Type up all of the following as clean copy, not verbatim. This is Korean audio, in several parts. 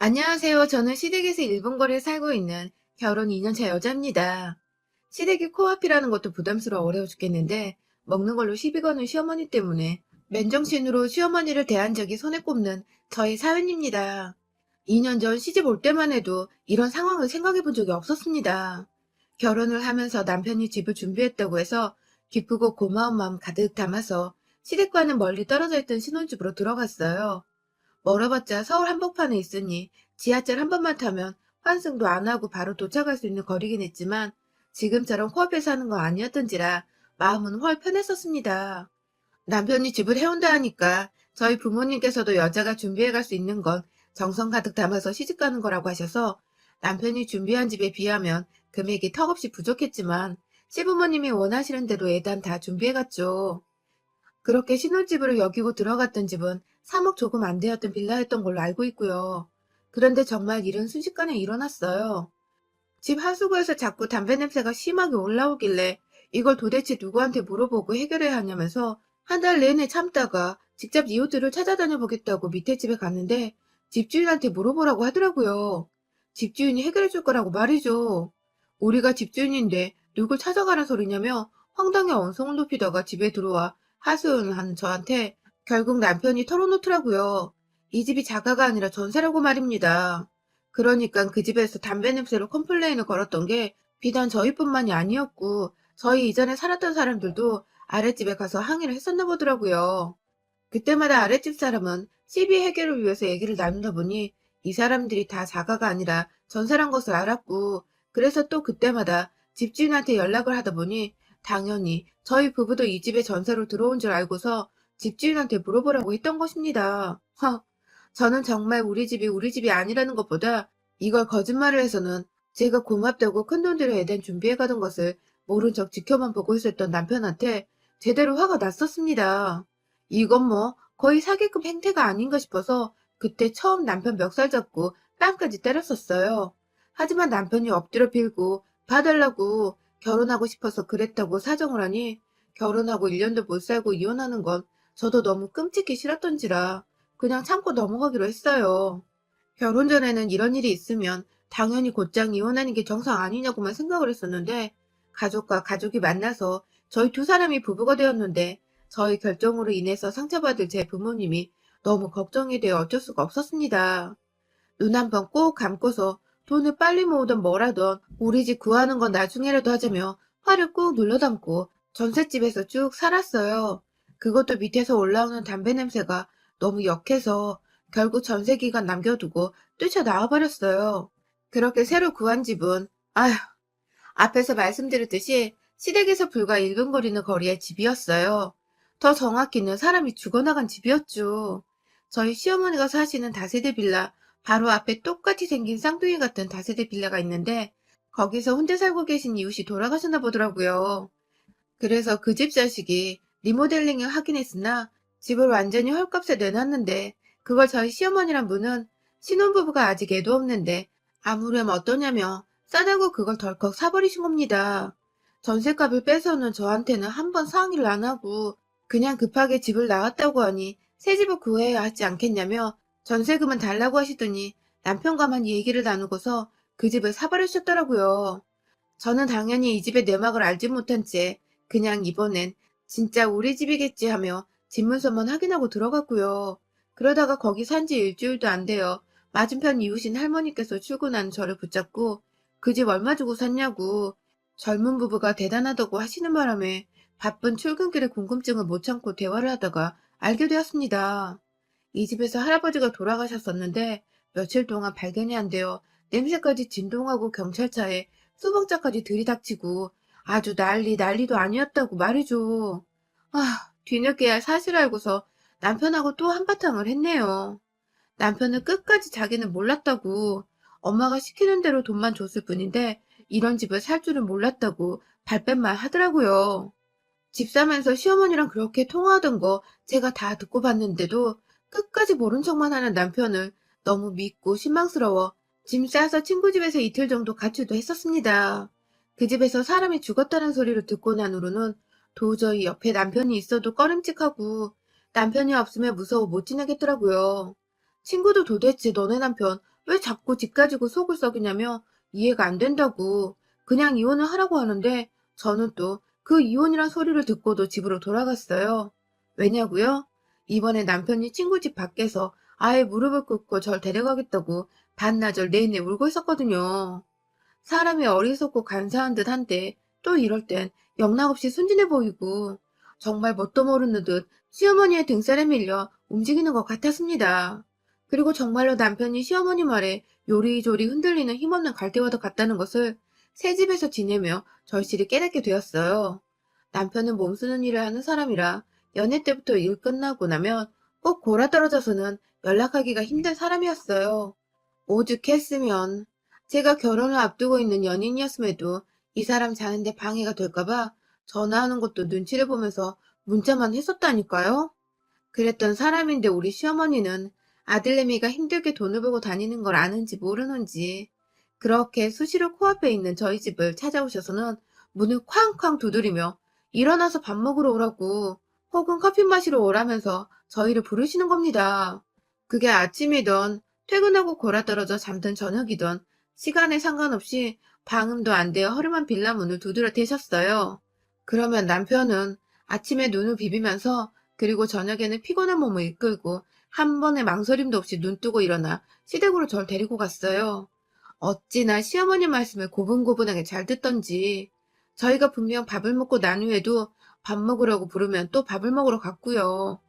안녕하세요. 저는 시댁에서 일본 거리에 살고 있는 결혼 2년 차 여자입니다. 시댁이 코앞이라는 것도 부담스러워 어려워 죽겠는데 먹는 걸로 시비 거는 시어머니 때문에 맨정신으로 시어머니를 대한 적이 손에 꼽는 저의 사연입니다. 2년 전 시집 올 때만 해도 이런 상황을 생각해 본 적이 없었습니다. 결혼을 하면서 남편이 집을 준비했다고 해서 기쁘고 고마운 마음 가득 담아서 시댁과는 멀리 떨어져 있던 신혼집으로 들어갔어요. 멀어봤자 서울 한복판에 있으니 지하철 한 번만 타면 환승도 안 하고 바로 도착할 수 있는 거리긴 했지만 지금처럼 코앞에 사는 거 아니었던지라 마음은 훨 편했었습니다. 남편이 집을 해온다 하니까 저희 부모님께서도 여자가 준비해갈 수 있는 건 정성 가득 담아서 시집가는 거라고 하셔서 남편이 준비한 집에 비하면 금액이 턱없이 부족했지만 시부모님이 원하시는 대로 예단 다 준비해갔죠. 그렇게 신혼집으로 여기고 들어갔던 집은 3억 조금 안 되었던 빌라였던 걸로 알고 있고요. 그런데 정말 일은 순식간에 일어났어요. 집 하수구에서 자꾸 담배 냄새가 심하게 올라오길래 이걸 도대체 누구한테 물어보고 해결해야 하냐면서 한 달 내내 참다가 직접 이웃들을 찾아다녀 보겠다고 밑에 집에 갔는데 집주인한테 물어보라고 하더라고요. 집주인이 해결해 줄 거라고 말이죠. 우리가 집주인인데 누굴 찾아가는 소리냐며 황당해 언성을 높이다가 집에 들어와 하소연하는 저한테 결국 남편이 털어놓더라고요. 이 집이 자가가 아니라 전세라고 말입니다. 그러니까 그 집에서 담배 냄새로 컴플레인을 걸었던 게 비단 저희뿐만이 아니었고 저희 이전에 살았던 사람들도 아랫집에 가서 항의를 했었나 보더라고요. 그때마다 아랫집 사람은 시비 해결을 위해서 얘기를 나누다 보니 이 사람들이 다 자가가 아니라 전세란 것을 알았고 그래서 또 그때마다 집주인한테 연락을 하다 보니 당연히 저희 부부도 이 집에 전세로 들어온 줄 알고서 집주인한테 물어보라고 했던 것입니다. 저는 정말 우리 집이 아니라는 것보다 이걸 거짓말을 해서는 제가 고맙다고 큰돈 들여 애단 준비해 가던 것을 모른 척 지켜만 보고 있었던 남편한테 제대로 화가 났었습니다. 이건 뭐 거의 사기급 행태가 아닌가 싶어서 그때 처음 남편 멱살 잡고 뺨까지 때렸었어요. 하지만 남편이 엎드려 빌고 봐달라고 결혼하고 싶어서 그랬다고 사정을 하니 결혼하고 1년도 못 살고 이혼하는 건 저도 너무 끔찍히 싫었던지라 그냥 참고 넘어가기로 했어요. 결혼 전에는 이런 일이 있으면 당연히 곧장 이혼하는 게 정상 아니냐고만 생각을 했었는데 가족과 가족이 만나서 저희 두 사람이 부부가 되었는데 저희 결정으로 인해서 상처받을 제 부모님이 너무 걱정이 되어 어쩔 수가 없었습니다. 눈 한 번 꼭 감고서 돈을 빨리 모으던 뭐라던 우리 집 구하는 건 나중에라도 하자며 화를 꾹 눌러 담고 전셋집에서 쭉 살았어요. 그것도 밑에서 올라오는 담배 냄새가 너무 역해서 결국 전세 기간 남겨두고 뛰쳐나와 버렸어요. 그렇게 새로 구한 집은 아휴 앞에서 말씀드렸듯이 시댁에서 불과 1분 거리는 거리의 집이었어요. 더 정확히는 사람이 죽어나간 집이었죠. 저희 시어머니가 사시는 다세대 빌라 바로 앞에 똑같이 생긴 쌍둥이 같은 다세대 빌라가 있는데 거기서 혼자 살고 계신 이웃이 돌아가셨나 보더라고요. 그래서 그 집 자식이 리모델링을 하긴 했으나 집을 완전히 헐값에 내놨는데 그걸 저희 시어머니란 분은 신혼부부가 아직 애도 없는데 아무렴 어떠냐며 싸다고 그걸 덜컥 사버리신 겁니다. 전셋값을 빼서는 저한테는 한 번 상의를 안 하고 그냥 급하게 집을 나왔다고 하니 새 집을 구해야 하지 않겠냐며 전세금은 달라고 하시더니 남편과만 얘기를 나누고서 그 집을 사버리셨더라고요. 저는 당연히 이 집의 내막을 알지 못한 채 그냥 이번엔 진짜 우리 집이겠지 하며 집문서만 확인하고 들어갔고요. 그러다가 거기 산지 일주일도 안 돼요. 맞은편 이웃인 할머니께서 출근하는 저를 붙잡고 그 집 얼마 주고 샀냐고 젊은 부부가 대단하다고 하시는 바람에 바쁜 출근길에 궁금증을 못 참고 대화를 하다가 알게 되었습니다. 이 집에서 할아버지가 돌아가셨었는데 며칠 동안 발견이 안 되어 냄새까지 진동하고 경찰차에 수봉자까지 들이닥치고 아주 난리도 아니었다고 말이죠. 뒤늦게야 사실 알고서 남편하고 또 한바탕을 했네요. 남편은 끝까지 자기는 몰랐다고 엄마가 시키는 대로 돈만 줬을 뿐인데 이런 집을 살 줄은 몰랐다고 발뺌만 하더라고요. 집 사면서 시어머니랑 그렇게 통화하던 거 제가 다 듣고 봤는데도 끝까지 모른 척만 하는 남편을 너무 믿고 실망스러워 짐 싸서 친구 집에서 이틀 정도 가출도 했었습니다. 그 집에서 사람이 죽었다는 소리를 듣고 난 후로는 도저히 옆에 남편이 있어도 꺼림칙하고 남편이 없으면 무서워 못 지내겠더라고요. 친구도 도대체 너네 남편 왜 자꾸 집 가지고 속을 썩이냐며 이해가 안 된다고. 그냥 이혼을 하라고 하는데 저는 또 그 이혼이란 소리를 듣고도 집으로 돌아갔어요. 왜냐고요? 이번에 남편이 친구 집 밖에서 아예 무릎을 꿇고 절 데려가겠다고 반나절 내내 울고 있었거든요. 사람이 어리석고 간사한 듯 한데 또 이럴 땐 영락없이 순진해 보이고 정말 뭣도 모르는 듯 시어머니의 등살에 밀려 움직이는 것 같았습니다. 그리고 정말로 남편이 시어머니 말에 요리조리 흔들리는 힘없는 갈대와도 같다는 것을 새 집에서 지내며 절실히 깨닫게 되었어요. 남편은 몸쓰는 일을 하는 사람이라 연애 때부터 일 끝나고 나면 꼭 골아떨어져서는 연락하기가 힘든 사람이었어요. 오죽했으면 제가 결혼을 앞두고 있는 연인이었음에도 이 사람 자는데 방해가 될까봐 전화하는 것도 눈치를 보면서 문자만 했었다니까요. 그랬던 사람인데 우리 시어머니는 아들내미가 힘들게 돈을 벌고 다니는 걸 아는지 모르는지 그렇게 수시로 코앞에 있는 저희 집을 찾아오셔서는 문을 쾅쾅 두드리며 일어나서 밥 먹으러 오라고 혹은 커피 마시러 오라면서 저희를 부르시는 겁니다. 그게 아침이던 퇴근하고 골아떨어져 잠든 저녁이던 시간에 상관없이 방음도 안 되어 허름한 빌라 문을 두드려 대셨어요. 그러면 남편은 아침에 눈을 비비면서 그리고 저녁에는 피곤한 몸을 이끌고 한 번의 망설임도 없이 눈 뜨고 일어나 시댁으로 절 데리고 갔어요. 어찌나 시어머니 말씀을 고분고분하게 잘 듣던지 저희가 분명 밥을 먹고 난 후에도 밥 먹으라고 부르면 또 밥을 먹으러 갔고요.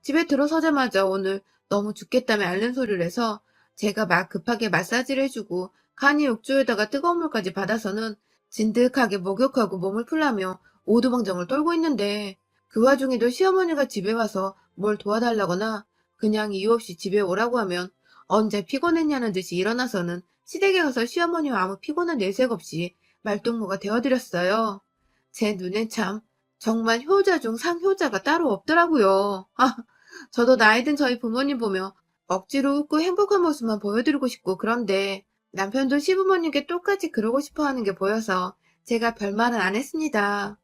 집에 들어서자마자 오늘 너무 죽겠다며 앓는 소리를 해서 제가 막 급하게 마사지를 해주고 간이 욕조에다가 뜨거운 물까지 받아서는 진득하게 목욕하고 몸을 풀라며 오두방정을 떨고 있는데 그 와중에도 시어머니가 집에 와서 뭘 도와달라거나 그냥 이유 없이 집에 오라고 하면 언제 피곤했냐는 듯이 일어나서는 시댁에 가서 시어머니와 아무 피곤한 내색 없이 말동무가 되어드렸어요. 제 눈엔 참 정말 효자 중 상효자가 따로 없더라고요. 저도 나이 든 저희 부모님 보며 억지로 웃고 행복한 모습만 보여드리고 싶고 그런데 남편도 시부모님께 똑같이 그러고 싶어 하는 게 보여서 제가 별말은 안 했습니다.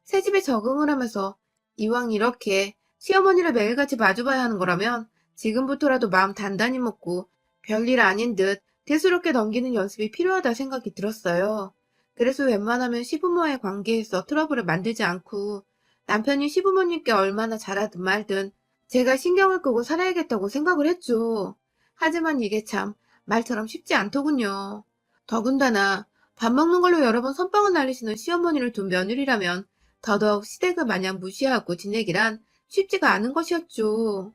새집에 적응을 하면서 이왕 이렇게 시어머니를 매일같이 마주봐야 하는 거라면 지금부터라도 마음 단단히 먹고 별일 아닌 듯 대수롭게 넘기는 연습이 필요하다 생각이 들었어요. 그래서 웬만하면 시부모와의 관계에서 트러블을 만들지 않고 남편이 시부모님께 얼마나 잘하든 말든 제가 신경을 끄고 살아야겠다고 생각을 했죠. 하지만 이게 참 말처럼 쉽지 않더군요. 더군다나 밥 먹는 걸로 여러 번 선빵을 날리시는 시어머니를 둔 며느리라면 더더욱 시댁을 마냥 무시하고 지내기란 쉽지가 않은 것이었죠.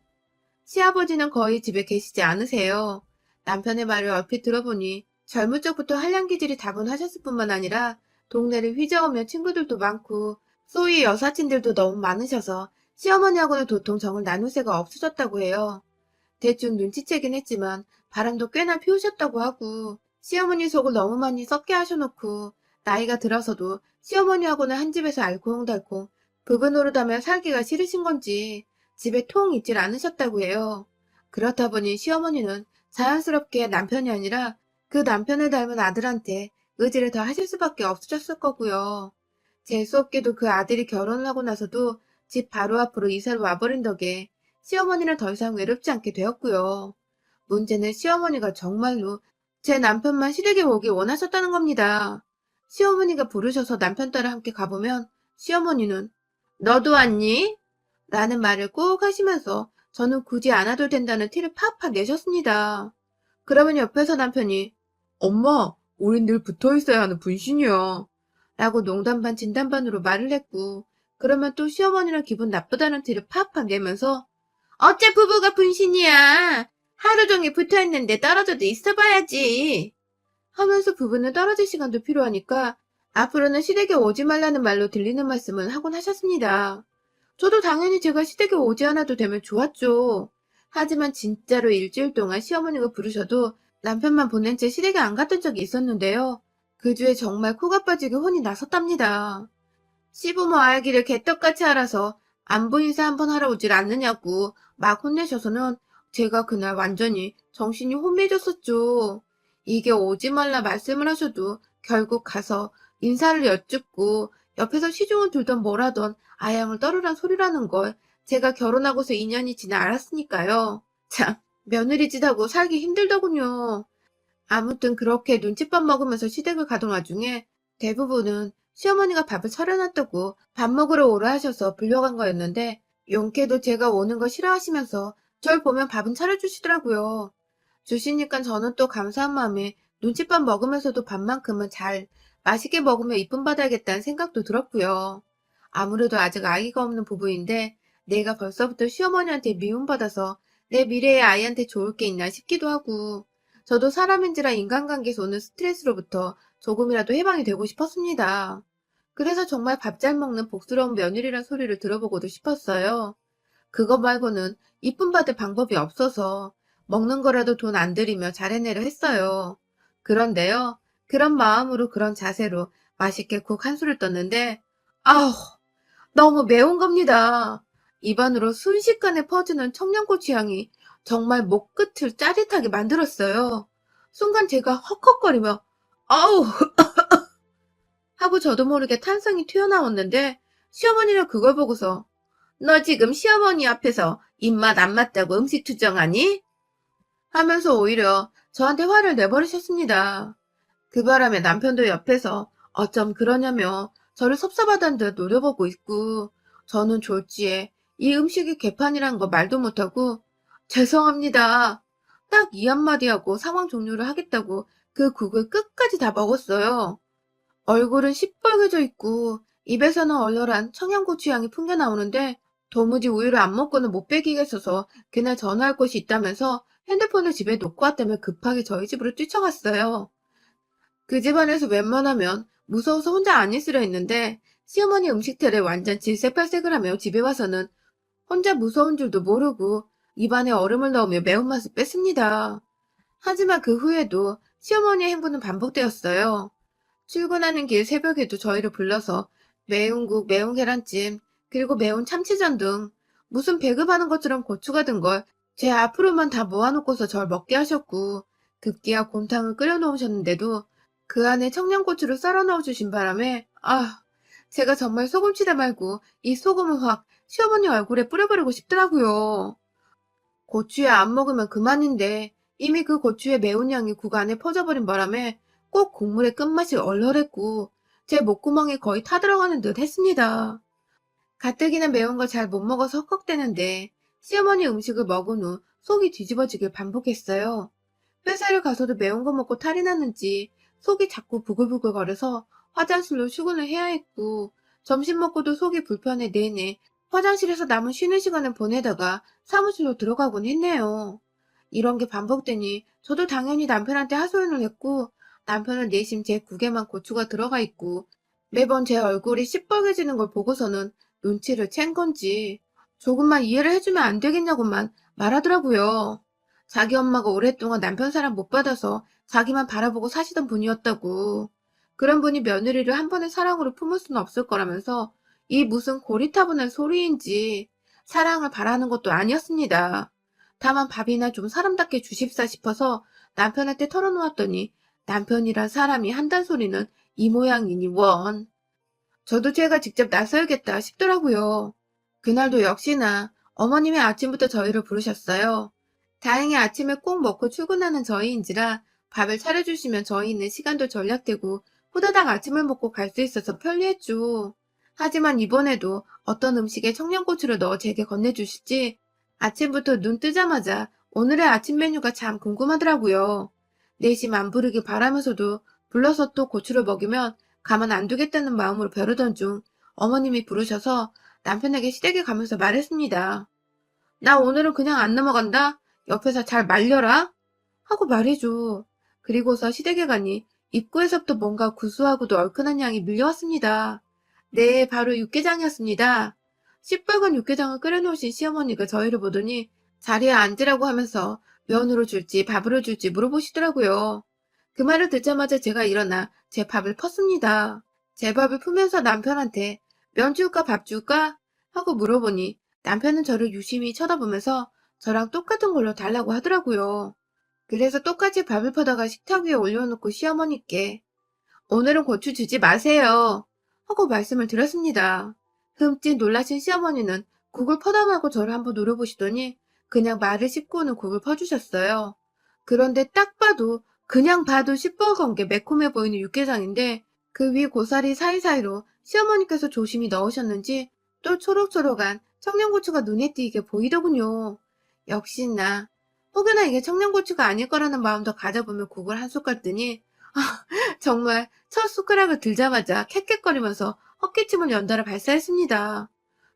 시아버지는 거의 집에 계시지 않으세요. 남편의 말을 얼핏 들어보니 젊은 적부터 한량기질이 다분하셨을 뿐만 아니라 동네를 휘저으며 친구들도 많고 소위 여사친들도 너무 많으셔서 시어머니하고는 도통 정을 나눌 새가 없으셨다고 해요. 대충 눈치채긴 했지만 바람도 꽤나 피우셨다고 하고 시어머니 속을 너무 많이 썩게 하셔놓고 나이가 들어서도 시어머니하고는 한 집에서 알콩달콩 부부 노릇하며 살기가 싫으신 건지 집에 통 있질 않으셨다고 해요. 그렇다 보니 시어머니는 자연스럽게 남편이 아니라 그 남편을 닮은 아들한테 의지를 더 하실 수밖에 없으셨을 거고요. 재수없게도 그 아들이 결혼을 하고 나서도 집 바로 앞으로 이사를 와버린 덕에 시어머니는 더 이상 외롭지 않게 되었고요. 문제는 시어머니가 정말로 제 남편만 시댁에 오길 원하셨다는 겁니다. 시어머니가 부르셔서 남편 따라 함께 가보면 시어머니는 너도 왔니? 라는 말을 꼭 하시면서 저는 굳이 안 와도 된다는 티를 팍팍 내셨습니다. 그러면 옆에서 남편이 엄마, 우린 늘 붙어 있어야 하는 분신이야. 라고 농담 반 진담 반으로 말을 했고 그러면 또 시어머니는 기분 나쁘다는 티를 팍팍 내면서 어째 부부가 분신이야. 하루 종일 붙어있는데 떨어져도 있어봐야지. 하면서 부부는 떨어질 시간도 필요하니까 앞으로는 시댁에 오지 말라는 말로 들리는 말씀은 하곤 하셨습니다. 저도 당연히 제가 시댁에 오지 않아도 되면 좋았죠. 하지만 진짜로 일주일 동안 시어머니가 부르셔도 남편만 보낸 채 시댁에 안 갔던 적이 있었는데요. 그 주에 정말 코가 빠지게 혼이 났었답니다. 시부모 알기를 개떡같이 알아서 안부 인사 한번 하러 오질 않느냐고 막 혼내셔서는 제가 그날 완전히 정신이 혼미해졌었죠. 이게 오지 말라 말씀을 하셔도 결국 가서 인사를 여쭙고 옆에서 시중을 들던 뭐라던 아양을 떨으란 소리라는 걸 제가 결혼하고서 2년이 지나 알았으니까요. 참, 며느리 짓하고 살기 힘들더군요. 아무튼 그렇게 눈칫밥 먹으면서 시댁을 가던 와중에 대부분은 시어머니가 밥을 차려놨다고 밥 먹으러 오라 하셔서 불려간 거였는데 용케도 제가 오는 거 싫어하시면서 절 보면 밥은 차려주시더라고요. 주시니까 저는 또 감사한 마음에 눈칫밥 먹으면서도 밥만큼은 잘 맛있게 먹으며 이쁨 받아야겠다는 생각도 들었고요. 아무래도 아직 아이가 없는 부부인데 내가 벌써부터 시어머니한테 미움받아서 내 미래의 아이한테 좋을 게 있나 싶기도 하고 저도 사람인지라 인간관계에서 오는 스트레스로부터 조금이라도 해방이 되고 싶었습니다. 그래서 정말 밥 잘 먹는 복스러운 며느리란 소리를 들어보고도 싶었어요. 그거 말고는 이쁨 받을 방법이 없어서 먹는 거라도 돈 안 들이며 잘해내려 했어요. 그런데요, 그런 마음으로 그런 자세로 맛있게 국 한 술을 떴는데, 아우, 너무 매운 겁니다. 입안으로 순식간에 퍼지는 청양고추 향이 정말 목 끝을 짜릿하게 만들었어요. 순간 제가 헉헉거리며 아우 하고 저도 모르게 탄성이 튀어나왔는데 시어머니는 그걸 보고서 너 지금 시어머니 앞에서 입맛 안 맞다고 음식 투정하니? 하면서 오히려 저한테 화를 내버리셨습니다. 그 바람에 남편도 옆에서 어쩜 그러냐며 저를 섭섭하다는 듯 노려보고 있고 저는 졸지에 이 음식이 개판이란 거 말도 못하고 죄송합니다. 딱 이 한마디 하고 상황 종료를 하겠다고 그 국을 끝까지 다 먹었어요. 얼굴은 시뻘개져 있고 입에서는 얼얼한 청양고추 향이 풍겨나오는데 도무지 우유를 안 먹고는 못 베기겠어서 그날 전화할 곳이 있다면서 핸드폰을 집에 놓고 왔다며 급하게 저희 집으로 뛰쳐갔어요. 그 집안에서 웬만하면 무서워서 혼자 안 있으려 했는데 시어머니 음식틀에 완전 질색팔색을 하며 집에 와서는 혼자 무서운 줄도 모르고 입안에 얼음을 넣으며 매운맛을 뺐습니다. 하지만 그 후에도 시어머니의 행보는 반복되었어요. 출근하는 길 새벽에도 저희를 불러서 매운 국, 매운 계란찜, 그리고 매운 참치전 등 무슨 배급하는 것처럼 고추가 든 걸 제 앞으로만 다 모아놓고서 절 먹게 하셨고 급기야 곰탕을 끓여 놓으셨는데도 그 안에 청양고추를 썰어 넣어주신 바람에 제가 정말 소금치다 말고 이 소금을 확 시어머니 얼굴에 뿌려버리고 싶더라고요. 고추에 안 먹으면 그만인데 이미 그 고추의 매운 향이 국 안에 퍼져버린 바람에 꼭 국물의 끝맛이 얼얼했고 제 목구멍에 거의 타들어가는 듯 했습니다. 가뜩이나 매운 걸 잘 못 먹어서 헉헉대는데 시어머니 음식을 먹은 후 속이 뒤집어지길 반복했어요. 회사를 가서도 매운 거 먹고 탈이 났는지 속이 자꾸 부글부글 거려서 화장실로 출근을 해야 했고 점심 먹고도 속이 불편해 내내 화장실에서 남은 쉬는 시간을 보내다가 사무실로 들어가곤 했네요. 이런 게 반복되니 저도 당연히 남편한테 하소연을 했고 남편은 내심 제 국에만 고추가 들어가 있고 매번 제 얼굴이 시뻘개지는 걸 보고서는 눈치를 챈 건지 조금만 이해를 해주면 안 되겠냐고만 말하더라고요. 자기 엄마가 오랫동안 남편 사랑 못 받아서 자기만 바라보고 사시던 분이었다고. 그런 분이 며느리를 한 번의 사랑으로 품을 수는 없을 거라면서 이 무슨 고리타분한 소리인지 사랑을 바라는 것도 아니었습니다. 다만 밥이나 좀 사람답게 주십사 싶어서 남편한테 털어놓았더니 남편이란 사람이 한단 소리는 이 모양이니 원. 저도 제가 직접 나서야겠다 싶더라고요. 그날도 역시나 어머님이 아침부터 저희를 부르셨어요. 다행히 아침에 꼭 먹고 출근하는 저희인지라 밥을 차려주시면 저희는 시간도 절약되고 후다닥 아침을 먹고 갈 수 있어서 편리했죠. 하지만 이번에도 어떤 음식에 청양고추를 넣어 제게 건네주실지 아침부터 눈 뜨자마자 오늘의 아침 메뉴가 참 궁금하더라고요. 내심 안 부르길 바라면서도 불러서 또 고추를 먹이면 가만 안 두겠다는 마음으로 벼르던 중 어머님이 부르셔서 남편에게 시댁에 가면서 말했습니다. 나 오늘은 그냥 안 넘어간다. 옆에서 잘 말려라. 하고 말해줘. 그리고서 시댁에 가니 입구에서부터 뭔가 구수하고도 얼큰한 향이 밀려왔습니다. 네, 바로 육개장이었습니다. 시뻘건 육개장을 끓여놓으신 시어머니가 저희를 보더니 자리에 앉으라고 하면서 면으로 줄지 밥으로 줄지 물어보시더라고요. 그 말을 듣자마자 제가 일어나 제 밥을 펐습니다. 제 밥을 풀면서 남편한테 면 줄까 밥 줄까? 하고 물어보니 남편은 저를 유심히 쳐다보면서 저랑 똑같은 걸로 달라고 하더라고요. 그래서 똑같이 밥을 퍼다가 식탁 위에 올려놓고 시어머니께 오늘은 고추 주지 마세요. 하고 말씀을 드렸습니다. 흠칫 놀라신 시어머니는 국을 퍼다 말고 저를 한번 노려보시더니 그냥 말을 씹고는 국을 퍼주셨어요. 그런데 딱 봐도 그냥 봐도 시뻘건 게 매콤해 보이는 육개장인데 그 위 고사리 사이사이로 시어머니께서 조심히 넣으셨는지 또 초록초록한 청양고추가 눈에 띄게 보이더군요. 역시나 혹여나 이게 청양고추가 아닐 거라는 마음도 가져보며 국을 한 숟갈 뜨니 정말 첫 숟가락을 들자마자 캑캑거리면서 헛기침을 연달아 발사했습니다.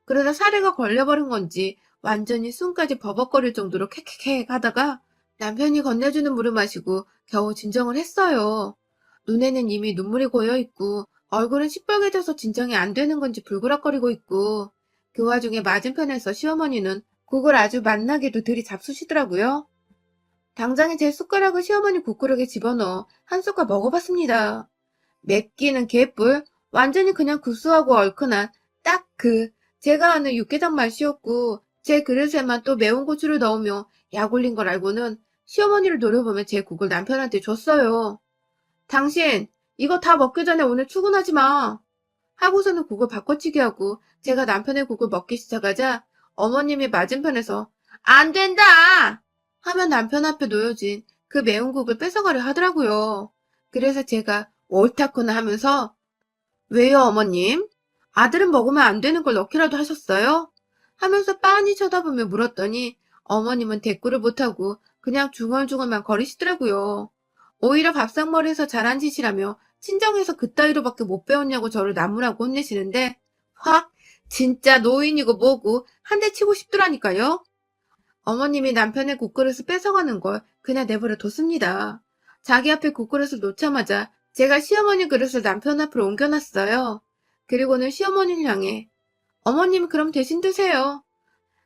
그러다 사례가 걸려버린 건지 완전히 숨까지 버벅거릴 정도로 캑캑캑 하다가 남편이 건네주는 물을 마시고 겨우 진정을 했어요. 눈에는 이미 눈물이 고여있고 얼굴은 시뻘개져서 진정이 안 되는 건지 불그락거리고 있고 그 와중에 맞은편에서 시어머니는 국을 아주 맛나게도 들이잡수시더라고요. 당장에 제 숟가락을 시어머니 국그릇에 집어넣어 한 숟갈 먹어봤습니다. 맵기는 개뿔, 완전히 그냥 구수하고 얼큰한 딱 제가 아는 육개장 맛이었고 제 그릇에만 또 매운 고추를 넣으며 약 올린 걸 알고는 시어머니를 노려보며 제 국을 남편한테 줬어요. 당신 이거 다 먹기 전에 오늘 출근하지 마. 하고서는 국을 바꿔치기 하고 제가 남편의 국을 먹기 시작하자 어머님이 맞은편에서 안 된다! 하면 남편 앞에 놓여진 그 매운 국을 뺏어가려 하더라고요. 그래서 제가 옳다구나 하면서 왜요 어머님? 아들은 먹으면 안 되는 걸 넣기라도 하셨어요? 하면서 빤히 쳐다보며 물었더니 어머님은 대꾸를 못하고 그냥 중얼중얼만 거리시더라고요. 오히려 밥상머리에서 잘한 짓이라며 친정에서 그따위로밖에 못 배웠냐고 저를 나무라고 혼내시는데 확 진짜 노인이고 뭐고 한 대 치고 싶더라니까요. 어머님이 남편의 국그릇을 뺏어가는 걸 그냥 내버려 뒀습니다. 자기 앞에 국그릇을 놓자마자 제가 시어머니 그릇을 남편 앞으로 옮겨놨어요. 그리고는 시어머니를 향해 어머님 그럼 대신 드세요.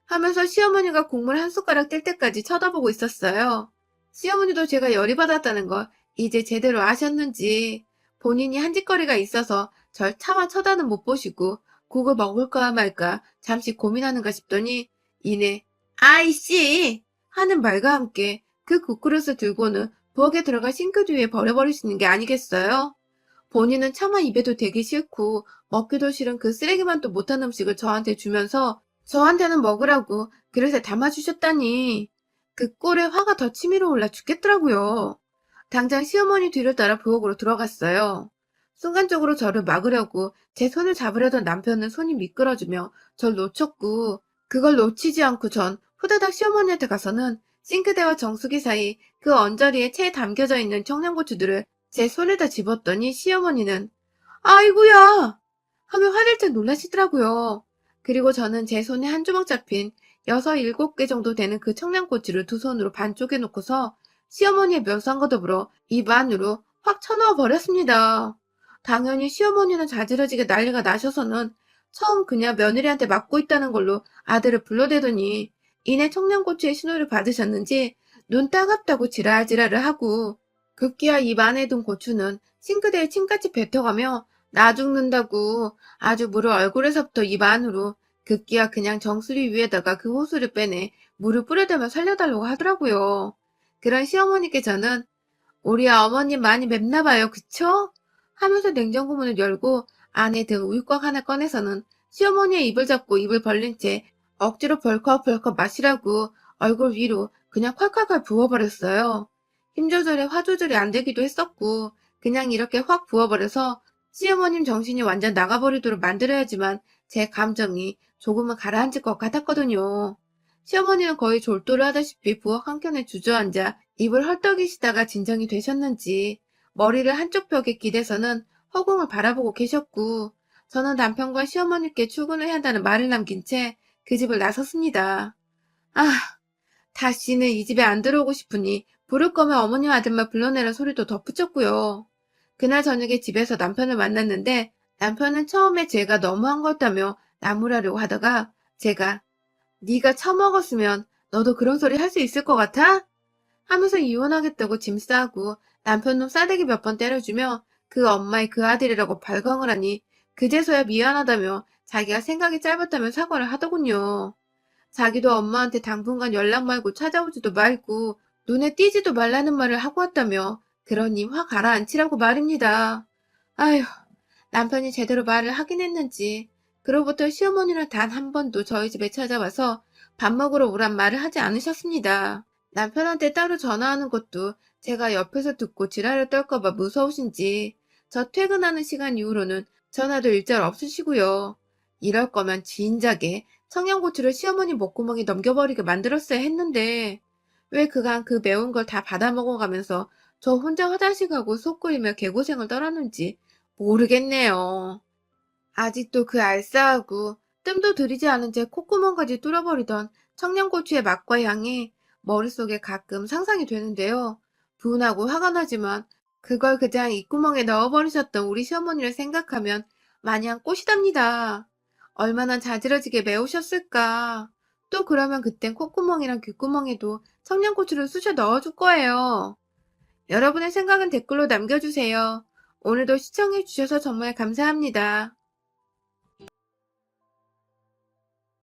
하면서 시어머니가 국물 한 숟가락 뜰 때까지 쳐다보고 있었어요. 시어머니도 제가 열이 받았다는 걸 이제 제대로 아셨는지 본인이 한 짓거리가 있어서 절 차마 쳐다는 못 보시고 국을 먹을까 말까 잠시 고민하는가 싶더니 이내 아이씨 하는 말과 함께 그 국그릇을 들고는 부엌에 들어가 싱크대 위에 버려버리시는 게 아니겠어요? 본인은 차마 입에도 대기 싫고 먹기도 싫은 그 쓰레기만 또 못한 음식을 저한테 주면서 저한테는 먹으라고 그릇에 담아주셨다니 그 꼴에 화가 더 치밀어 올라 죽겠더라고요. 당장 시어머니 뒤를 따라 부엌으로 들어갔어요. 순간적으로 저를 막으려고 제 손을 잡으려던 남편은 손이 미끄러지며 절 놓쳤고 그걸 놓치지 않고 전 후다닥 시어머니한테 가서는 싱크대와 정수기 사이 그 언저리에 채 담겨져 있는 청양고추들을 제 손에다 집었더니 시어머니는 아이고야 하며 화들짝 놀라시더라고요. 그리고 저는 제 손에 한 조각 잡힌 6, 7개 정도 되는 그 청양고추를 두 손으로 반쪽에 놓고서 시어머니의 묘상과 더불어 입 안으로 확 쳐넣어 버렸습니다. 당연히 시어머니는 자지러지게 난리가 나셔서는 처음 그냥 며느리한테 맞고 있다는 걸로 아들을 불러대더니 이내 청양고추의 신호를 받으셨는지 눈 따갑다고 지랄지랄을 하고 급기야 입 안에 둔 고추는 싱크대에 침같이 뱉어가며 나 죽는다고 아주 물을 얼굴에서부터 입 안으로 급기야 그냥 정수리 위에다가 그 호수를 빼내 물을 뿌려대며 살려달라고 하더라고요. 그런 시어머니께 저는 우리 어머님 많이 맵나 봐요 그쵸? 하면서 냉장고 문을 열고 안에 든 우유곽 하나 꺼내서는 시어머니의 입을 잡고 입을 벌린 채 억지로 벌컥벌컥 마시라고 얼굴 위로 그냥 콸콸콸 부어버렸어요. 힘 조절에 화 조절이 안 되기도 했었고 그냥 이렇게 확 부어버려서 시어머님 정신이 완전 나가버리도록 만들어야지만 제 감정이 조금은 가라앉을 것 같았거든요. 시어머니는 거의 졸도를 하다시피 부엌 한켠에 주저앉아 입을 헐떡이시다가 진정이 되셨는지 머리를 한쪽 벽에 기대서는 허공을 바라보고 계셨고 저는 남편과 시어머니께 출근을 해야 한다는 말을 남긴 채 그 집을 나섰습니다. 아, 다시는 이 집에 안 들어오고 싶으니 부를 거면 어머님 아들만 불러내라 소리도 덧붙였고요. 그날 저녁에 집에서 남편을 만났는데 남편은 처음에 제가 너무한 것 같다며 나무라려고 하다가 제가 네가 처먹었으면 너도 그런 소리 할 수 있을 것 같아? 하면서 이혼하겠다고 짐 싸고 남편 놈 싸대기 몇 번 때려주며 그 엄마의 그 아들이라고 발광을 하니 그제서야 미안하다며 자기가 생각이 짧았다며 사과를 하더군요. 자기도 엄마한테 당분간 연락 말고 찾아오지도 말고 눈에 띄지도 말라는 말을 하고 왔다며 그러니 화 가라앉히라고 말입니다. 아휴, 남편이 제대로 말을 하긴 했는지 그로부터 시어머니는 단 한 번도 저희 집에 찾아와서 밥 먹으러 오란 말을 하지 않으셨습니다. 남편한테 따로 전화하는 것도 제가 옆에서 듣고 지랄을 떨까봐 무서우신지 저 퇴근하는 시간 이후로는 전화도 일절 없으시고요. 이럴 거면 진작에 청양고추를 시어머니 목구멍에 넘겨버리게 만들었어야 했는데 왜 그간 그 매운 걸 다 받아 먹어가면서 저 혼자 화장실 가고 속 끓이며 개고생을 떨었는지 모르겠네요. 아직도 그 알싸하고 뜸도 들이지 않은 채 콧구멍까지 뚫어버리던 청양고추의 맛과 향이 머릿속에 가끔 상상이 되는데요. 분하고 화가 나지만 그걸 그냥 입구멍에 넣어버리셨던 우리 시어머니를 생각하면 마냥 꽃이답니다. 얼마나 자지러지게 매우셨을까. 또 그러면 그땐 콧구멍이랑 귓구멍에도 청양고추를 쑤셔 넣어줄 거예요. 여러분의 생각은 댓글로 남겨주세요. 오늘도 시청해주셔서 정말 감사합니다.